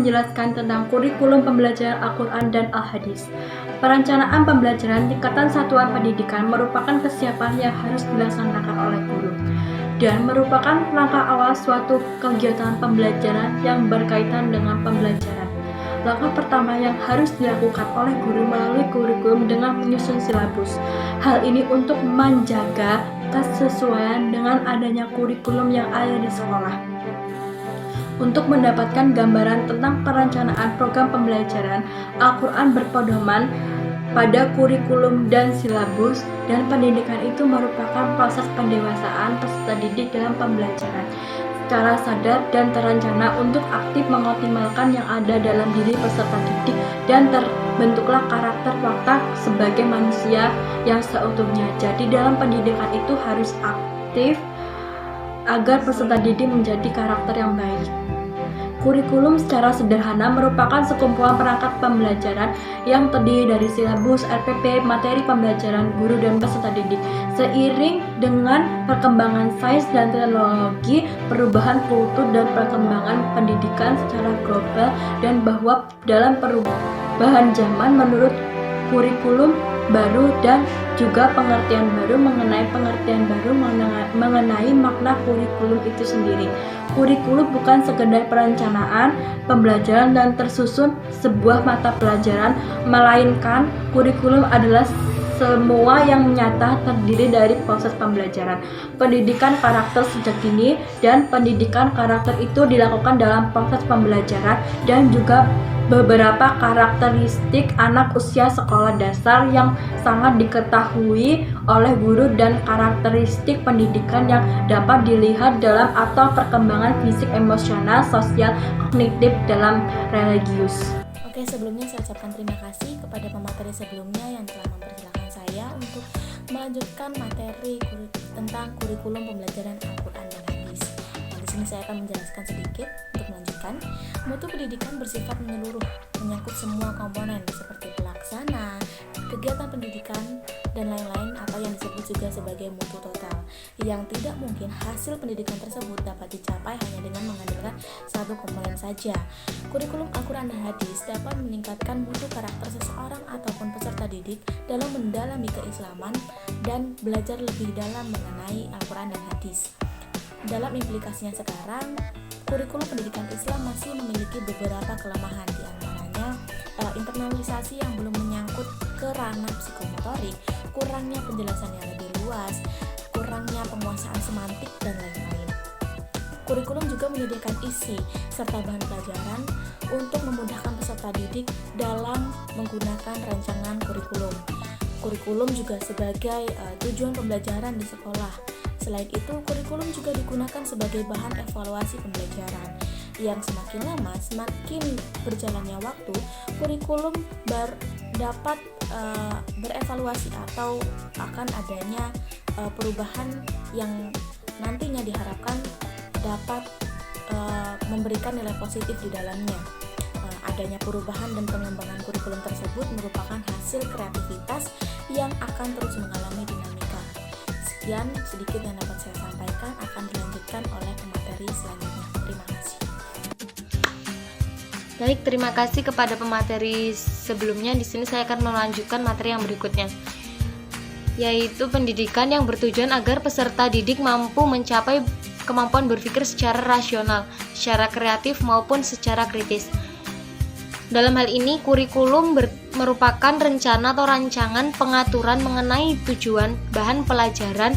menjelaskan tentang kurikulum pembelajaran Al-Quran dan Al-Hadis. Perencanaan pembelajaran tingkatan satuan pendidikan merupakan kesiapan yang harus dilaksanakan oleh guru dan merupakan langkah awal suatu kegiatan pembelajaran yang berkaitan dengan pembelajaran. Langkah pertama yang harus dilakukan oleh guru melalui kurikulum dengan menyusun silabus. Hal ini untuk menjaga kesesuaian dengan adanya kurikulum yang ada di sekolah. Untuk mendapatkan gambaran tentang perencanaan program pembelajaran, Al-Quran berpedoman pada kurikulum dan silabus, dan pendidikan itu merupakan proses pendewasaan peserta didik dalam pembelajaran secara sadar dan terencana untuk aktif mengoptimalkan yang ada dalam diri peserta didik, dan terbentuklah karakter watak sebagai manusia yang seutuhnya. Jadi dalam pendidikan itu harus aktif agar peserta didik menjadi karakter yang baik. Kurikulum secara sederhana merupakan sekumpulan perangkat pembelajaran yang terdiri dari silabus, RPP, materi pembelajaran guru dan peserta didik. Seiring dengan perkembangan sains dan teknologi, perubahan kultur dan perkembangan pendidikan secara global, dan bahwa dalam perubahan zaman menurut kurikulum baru dan juga pengertian baru mengenai makna kurikulum itu sendiri. Kurikulum bukan sekedar perencanaan pembelajaran dan tersusun sebuah mata pelajaran, melainkan kurikulum adalah semua yang nyata terdiri dari proses pembelajaran, pendidikan karakter sejak dini, dan pendidikan karakter itu dilakukan dalam proses pembelajaran, dan juga beberapa karakteristik anak usia sekolah dasar yang sangat diketahui oleh guru, dan karakteristik pendidikan yang dapat dilihat dalam atau perkembangan fisik, emosional, sosial, kognitif dalam religius. Oke, sebelumnya saya ucapkan terima kasih kepada pemateri sebelumnya yang telah mempersilahkan saya untuk melanjutkan materi tentang kurikulum pembelajaran Al-Quran dan Hadis. Di sini saya akan menjelaskan sedikit untuk melanjutkan. Mutu pendidikan bersifat menyeluruh, menyangkut semua komponen seperti pelaksana, kegiatan pendidikan, dan lain-lain, atau yang disebut juga sebagai mutu total, yang tidak mungkin hasil pendidikan tersebut dapat dicapai hanya dengan mengandalkan satu komponen saja. Kurikulum Al-Quran dan Hadis dapat meningkatkan mutu karakter seseorang ataupun peserta didik dalam mendalami keislaman dan belajar lebih dalam mengenai Al-Quran dan Hadis. Dalam implikasinya sekarang, kurikulum pendidikan Islam masih memiliki beberapa kelemahan, di antaranya internalisasi yang belum menyangkut ke ranah psikomotorik, kurangnya penjelasan yang lebih luas, kurangnya penguasaan semantik, dan lain-lain. Kurikulum juga menyediakan isi serta bahan pelajaran untuk memudahkan peserta didik dalam menggunakan rancangan kurikulum. Kurikulum juga sebagai tujuan pembelajaran di sekolah. Selain itu, kurikulum juga digunakan sebagai bahan evaluasi pembelajaran. Yang semakin lama, semakin berjalannya waktu, kurikulum dapat berevaluasi atau akan adanya perubahan yang nantinya diharapkan dapat memberikan nilai positif di dalamnya. Adanya perubahan dan pengembangan kurikulum tersebut merupakan hasil kreativitas yang akan terus mengalami dinamika. Sekian sedikit yang dapat saya sampaikan, akan dilanjutkan oleh pemateri selanjutnya. Terima kasih. Baik, terima kasih kepada pemateri sebelumnya. Di sini saya akan melanjutkan materi yang berikutnya, yaitu pendidikan yang bertujuan agar peserta didik mampu mencapai kemampuan berpikir secara rasional, secara kreatif maupun secara kritis. Dalam hal ini, kurikulum merupakan rencana atau rancangan pengaturan mengenai tujuan, bahan pelajaran,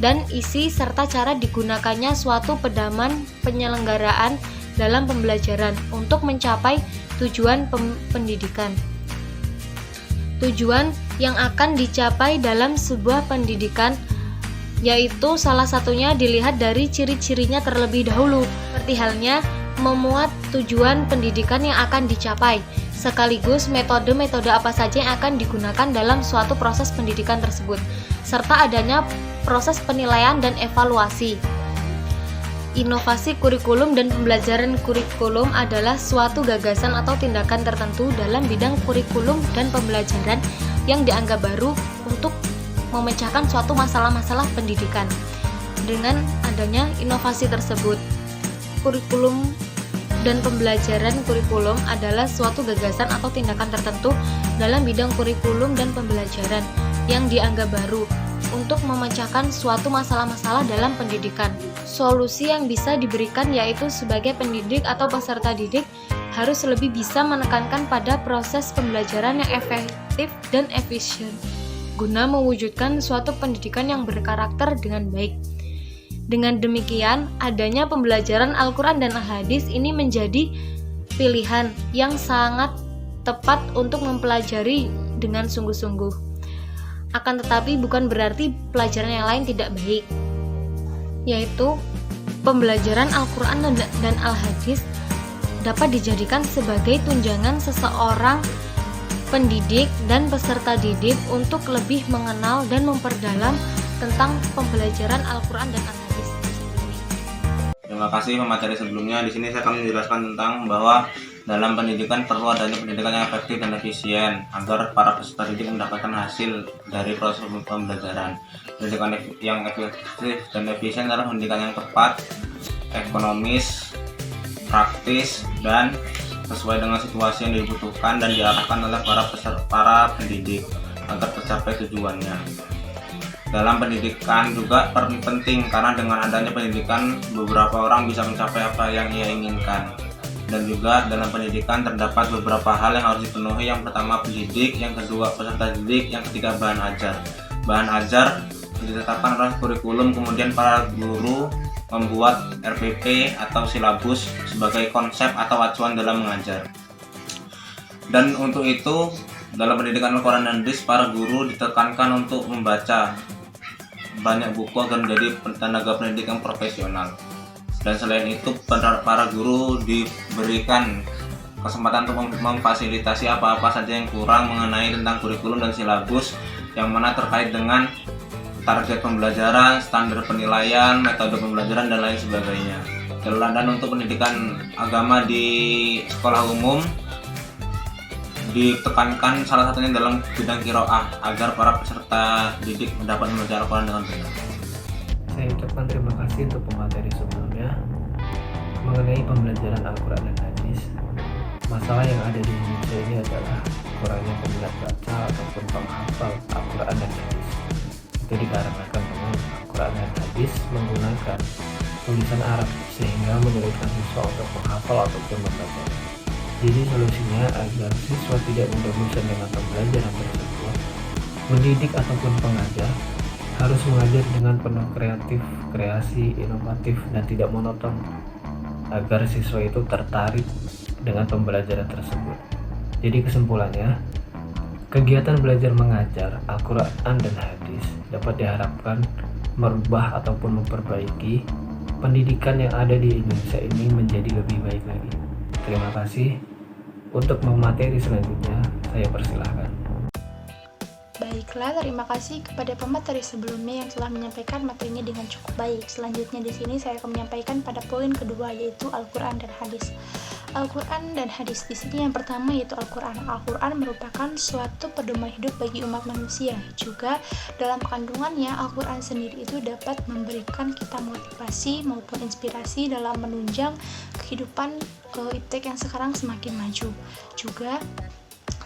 dan isi serta cara digunakannya suatu pedoman penyelenggaraan dalam pembelajaran untuk mencapai tujuan pendidikan. Tujuan yang akan dicapai dalam sebuah pendidikan, yaitu salah satunya dilihat dari ciri-cirinya terlebih dahulu, seperti halnya memuat tujuan pendidikan yang akan dicapai, sekaligus metode-metode apa saja yang akan digunakan dalam suatu proses pendidikan tersebut, serta adanya proses penilaian dan evaluasi. Inovasi kurikulum dan pembelajaran kurikulum adalah suatu gagasan atau tindakan tertentu dalam bidang kurikulum dan pembelajaran yang dianggap baru untuk memecahkan suatu masalah-masalah pendidikan. Dengan adanya inovasi tersebut, kurikulum dan pembelajaran kurikulum adalah suatu gagasan atau tindakan tertentu dalam bidang kurikulum dan pembelajaran yang dianggap baru untuk memecahkan suatu masalah-masalah dalam pendidikan. Solusi yang bisa diberikan yaitu sebagai pendidik atau peserta didik harus lebih bisa menekankan pada proses pembelajaran yang efektif dan efisien guna mewujudkan suatu pendidikan yang berkarakter dengan baik. Dengan demikian, adanya pembelajaran Al-Quran dan Al-Hadis ini menjadi pilihan yang sangat tepat untuk mempelajari dengan sungguh-sungguh. Akan tetapi bukan berarti pelajaran yang lain tidak baik, yaitu pembelajaran Al-Quran dan Al-Hadis dapat dijadikan sebagai tunjangan seseorang pendidik dan peserta didik untuk lebih mengenal dan memperdalam tentang pembelajaran Al-Quran dan Al-Hadis. Terima kasih pemateri sebelumnya. Di sini saya akan menjelaskan tentang bahwa dalam pendidikan perlu adanya pendidikan yang efektif dan efisien agar para peserta didik mendapatkan hasil dari proses pembelajaran. Pendidikan yang efektif dan efisien adalah pendidikan yang tepat, ekonomis, praktis, dan sesuai dengan situasi yang dibutuhkan dan diarahkan oleh para pendidik agar tercapai tujuannya. Dalam pendidikan juga penting karena dengan adanya pendidikan beberapa orang bisa mencapai apa yang ia inginkan. Dan juga dalam pendidikan terdapat beberapa hal yang harus dipenuhi. Yang pertama pendidik, yang kedua peserta didik, yang ketiga bahan ajar. Bahan ajar ditetapkan oleh kurikulum, kemudian para guru membuat RPP atau silabus sebagai konsep atau acuan dalam mengajar. Dan untuk itu dalam pendidikan Al-Quran dan Hadis, para guru ditekankan untuk membaca banyak buku agar menjadi tenaga pendidik yang profesional. Dan selain itu para guru diberikan kesempatan untuk memfasilitasi apa-apa saja yang kurang mengenai tentang kurikulum dan silabus yang mana terkait dengan target pembelajaran, standar penilaian, metode pembelajaran, dan lain sebagainya. Dan untuk pendidikan agama di sekolah umum ditekankan salah satunya dalam bidang qiraah agar para peserta didik mendapat membaca Al-Quran dengan benar. Saya ucapkan terima kasih untuk pemateri sebelumnya mengenai pembelajaran Al-Quran dan Hadis. Masalah yang ada di Indonesia ini adalah kurangnya peminat baca ataupun penghafal Al-Quran dan Hadis. Itu dikarenakan dengan Al-Quran dan Hadis menggunakan tulisan Arab sehingga menyulitkan siswa untuk menghafal ataupun membaca. Jadi solusinya agar siswa tidak mudah bosan dengan pembelajaran tersebut, pendidik ataupun pengajar harus mengajar dengan penuh kreatif, kreasi, inovatif, dan tidak monoton agar siswa itu tertarik dengan pembelajaran tersebut. Jadi kesimpulannya, kegiatan belajar mengajar Al-Quran dan Hadis dapat diharapkan merubah ataupun memperbaiki pendidikan yang ada di Indonesia ini menjadi lebih baik lagi. Terima kasih. Untuk pemateri selanjutnya, saya persilahkan. Baiklah, terima kasih kepada pemateri sebelumnya yang telah menyampaikan materinya dengan cukup baik. Selanjutnya di sini saya akan menyampaikan pada poin kedua, yaitu Al-Quran dan Hadis. Al-Quran dan Hadis di sini yang pertama yaitu Al-Quran. Al-Quran merupakan suatu pedoman hidup bagi umat manusia. Juga dalam kandungannya Al-Quran sendiri itu dapat memberikan kita motivasi maupun inspirasi dalam menunjang kehidupan iptek yang sekarang semakin maju. Juga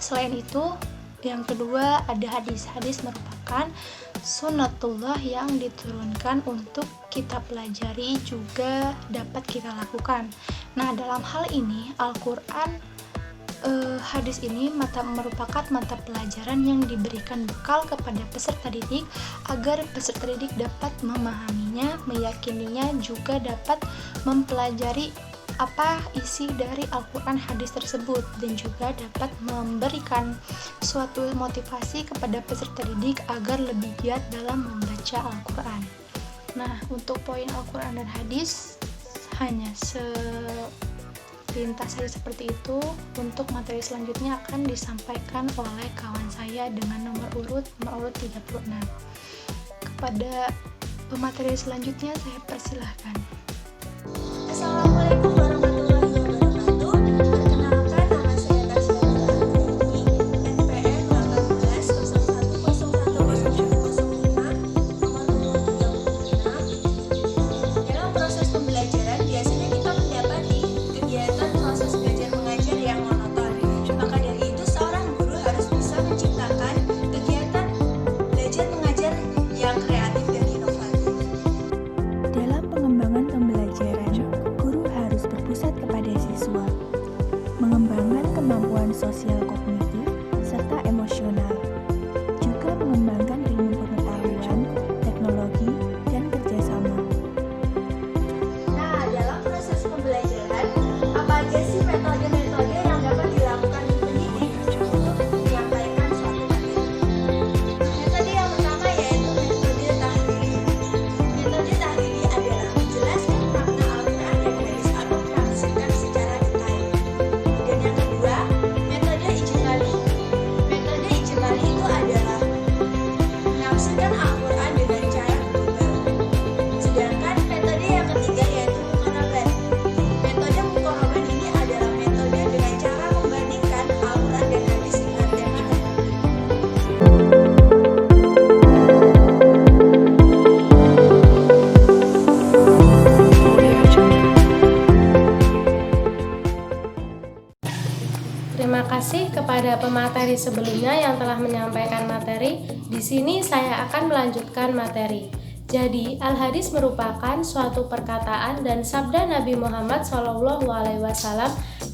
selain itu yang kedua ada hadis. Hadis merupakan sunnatullah yang diturunkan untuk kita pelajari juga dapat kita lakukan. Nah, dalam hal ini Al-Quran, hadis ini merupakan mata pelajaran yang diberikan bekal kepada peserta didik agar peserta didik dapat memahaminya, meyakininya, juga dapat mempelajari apa isi dari Al-Quran hadis tersebut, dan juga dapat memberikan suatu motivasi kepada peserta didik agar lebih giat dalam membaca Al-Quran. Nah, untuk poin Al-Quran dan hadis hanya selintas saja seperti itu. Untuk materi selanjutnya akan disampaikan oleh kawan saya dengan nomor urut 36. Kepada pemateri selanjutnya saya persilahkan. Assalamualaikum warahmatullahi wabarakatuh. Perkenalkan, nama saya Tasya Nurhayati, NPM 18010105, nomor urut 36. Dalam proses pembelajaran biasanya kita mendapati kegiatan pemateri sebelumnya yang telah menyampaikan materi. Di sini saya akan melanjutkan materi. Jadi, al-hadis merupakan suatu perkataan dan sabda Nabi Muhammad SAW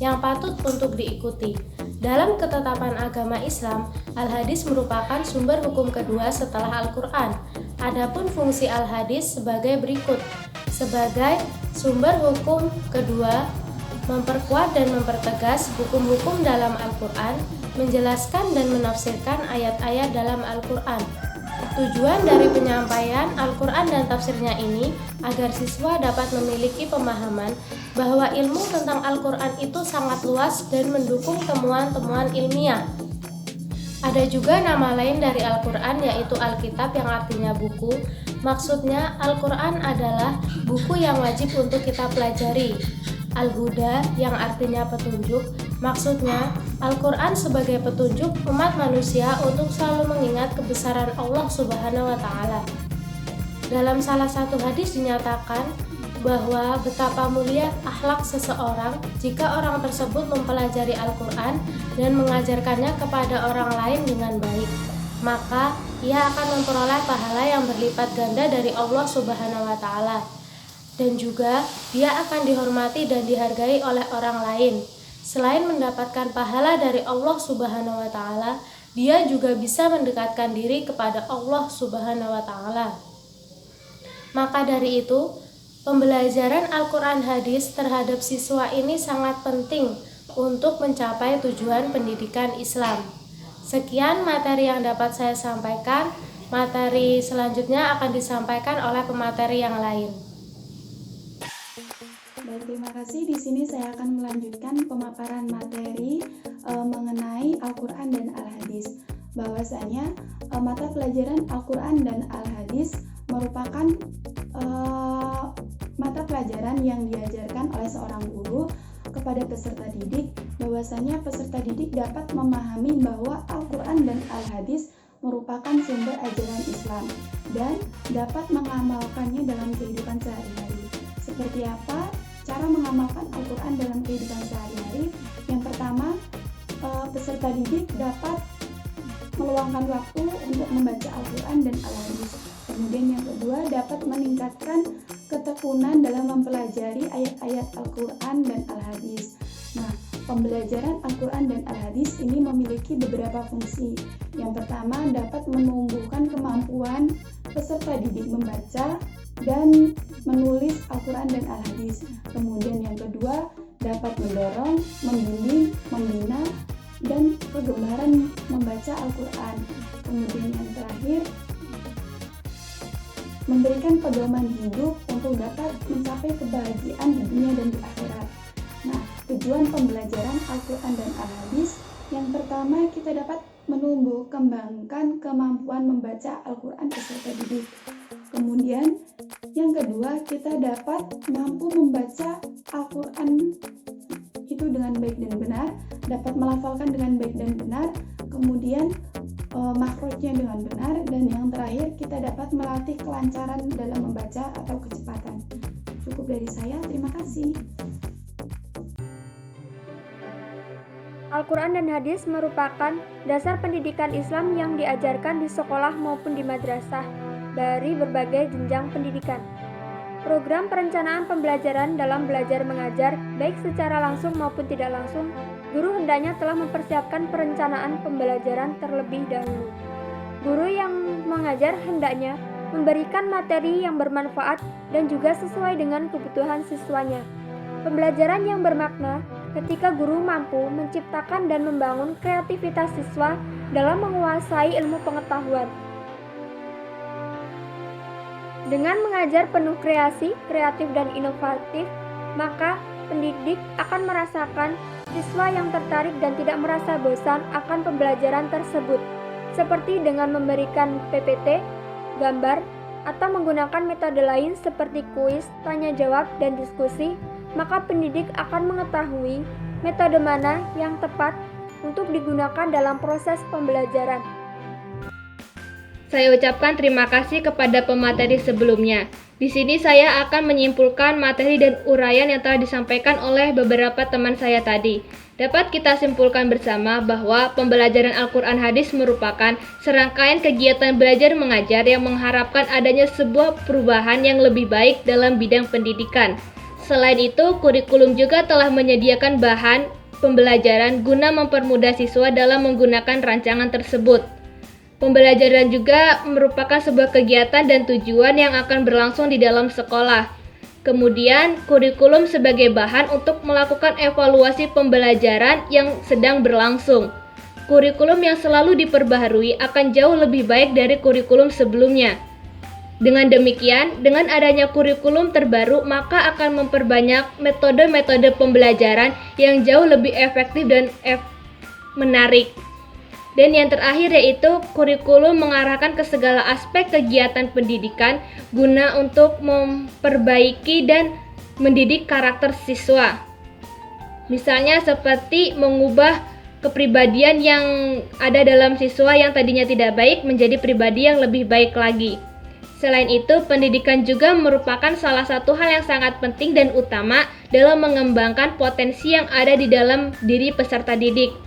yang patut untuk diikuti. Dalam ketetapan agama Islam, al-hadis merupakan sumber hukum kedua setelah Al-Quran. Adapun fungsi al-hadis sebagai berikut. Sebagai sumber hukum kedua, memperkuat dan mempertegas hukum-hukum dalam Al-Quran, menjelaskan dan menafsirkan ayat-ayat dalam Al-Quran. Tujuan dari penyampaian Al-Quran dan tafsirnya ini agar siswa dapat memiliki pemahaman bahwa ilmu tentang Al-Quran itu sangat luas dan mendukung temuan-temuan ilmiah. Ada juga nama lain dari Al-Quran yaitu Alkitab yang artinya buku. Maksudnya Al-Quran adalah buku yang wajib untuk kita pelajari. Al-Huda yang artinya petunjuk. Maksudnya, Al-Quran sebagai petunjuk umat manusia untuk selalu mengingat kebesaran Allah Subhanahu wa Ta'ala. Dalam salah satu hadis dinyatakan bahwa betapa mulia akhlak seseorang jika orang tersebut mempelajari Al-Quran dan mengajarkannya kepada orang lain dengan baik. Maka, ia akan memperoleh pahala yang berlipat ganda dari Allah Subhanahu wa Ta'ala. Dan juga, dia akan dihormati dan dihargai oleh orang lain. Selain mendapatkan pahala dari Allah Subhanahu wa Ta'ala, dia juga bisa mendekatkan diri kepada Allah Subhanahu wa Ta'ala. Maka dari itu, pembelajaran Al-Quran hadis terhadap siswa ini sangat penting untuk mencapai tujuan pendidikan Islam. Sekian materi yang dapat saya sampaikan. Materi selanjutnya akan disampaikan oleh pemateri yang lain. Baik, terima kasih. Di sini saya akan melanjutkan pemaparan materi mengenai Al-Quran dan Al-Hadis. Bahwasanya mata pelajaran Al-Quran dan Al-Hadis merupakan mata pelajaran yang diajarkan oleh seorang guru kepada peserta didik, bahwasanya peserta didik dapat memahami bahwa Al-Quran dan Al-Hadis merupakan sumber ajaran Islam dan dapat mengamalkannya dalam kehidupan sehari-hari. Seperti apa cara mengamalkan Al-Quran dalam kehidupan sehari-hari? Yang pertama, peserta didik dapat meluangkan waktu untuk membaca Al-Quran dan Al-Hadis. Kemudian yang kedua, dapat meningkatkan ketekunan dalam mempelajari ayat-ayat Al-Quran dan Al-Hadis. Nah, pembelajaran Al-Quran dan Al-Hadis ini memiliki beberapa fungsi. Yang pertama, dapat menumbuhkan kemampuan peserta didik membaca dan menulis Al-Quran dan Al-Hadis. Kemudian yang kedua, dapat mendorong, membimbing, membina, dan kegemaran membaca Al-Quran. Kemudian yang terakhir, memberikan pedoman hidup untuk dapat mencapai kebahagiaan di dunia dan di akhirat. Nah, tujuan pembelajaran Al-Quran dan Al-Hadis, yang pertama kita dapat menumbuh kembangkan kemampuan membaca Al-Quran peserta didik. Kemudian yang kedua, kita dapat mampu membaca Al-Quran itu dengan baik dan benar, dapat melafalkan dengan baik dan benar, kemudian makhrajnya dengan benar, dan yang terakhir kita dapat melatih kelancaran dalam membaca atau kecepatan. Cukup dari saya, terima kasih. Al-Quran dan hadis merupakan dasar pendidikan Islam yang diajarkan di sekolah maupun di madrasah dari berbagai jenjang pendidikan. Program perencanaan pembelajaran dalam belajar mengajar, baik secara langsung maupun tidak langsung, guru hendaknya telah mempersiapkan perencanaan pembelajaran terlebih dahulu. Guru yang mengajar hendaknya memberikan materi yang bermanfaat dan juga sesuai dengan kebutuhan siswanya. Pembelajaran yang bermakna ketika guru mampu menciptakan dan membangun kreativitas siswa dalam menguasai ilmu pengetahuan. Dengan mengajar penuh kreasi, kreatif, dan inovatif, maka pendidik akan merasakan siswa yang tertarik dan tidak merasa bosan akan pembelajaran tersebut, seperti dengan memberikan PPT, gambar, atau menggunakan metode lain seperti kuis, tanya jawab, dan diskusi. Maka pendidik akan mengetahui metode mana yang tepat untuk digunakan dalam proses pembelajaran. Saya ucapkan terima kasih kepada pemateri sebelumnya. Di sini saya akan menyimpulkan materi dan uraian yang telah disampaikan oleh beberapa teman saya tadi. Dapat kita simpulkan bersama bahwa pembelajaran Al-Quran Hadis merupakan serangkaian kegiatan belajar mengajar yang mengharapkan adanya sebuah perubahan yang lebih baik dalam bidang pendidikan. Selain itu, kurikulum juga telah menyediakan bahan pembelajaran guna mempermudah siswa dalam menggunakan rancangan tersebut. Pembelajaran juga merupakan sebuah kegiatan dan tujuan yang akan berlangsung di dalam sekolah. Kemudian, kurikulum sebagai bahan untuk melakukan evaluasi pembelajaran yang sedang berlangsung. Kurikulum yang selalu diperbaharui akan jauh lebih baik dari kurikulum sebelumnya. Dengan demikian, dengan adanya kurikulum terbaru, maka akan memperbanyak metode-metode pembelajaran yang jauh lebih efektif dan menarik. Dan yang terakhir yaitu kurikulum mengarahkan ke segala aspek kegiatan pendidikan guna untuk memperbaiki dan mendidik karakter siswa. Misalnya seperti mengubah kepribadian yang ada dalam siswa yang tadinya tidak baik menjadi pribadi yang lebih baik lagi. Selain itu, pendidikan juga merupakan salah satu hal yang sangat penting dan utama dalam mengembangkan potensi yang ada di dalam diri peserta didik.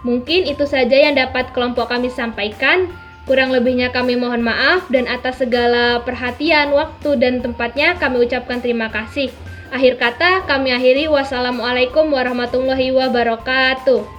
Mungkin itu saja yang dapat kelompok kami sampaikan. Kurang lebihnya kami mohon maaf, dan atas segala perhatian, waktu, dan tempatnya kami ucapkan terima kasih. Akhir kata kami akhiri, wassalamualaikum warahmatullahi wabarakatuh.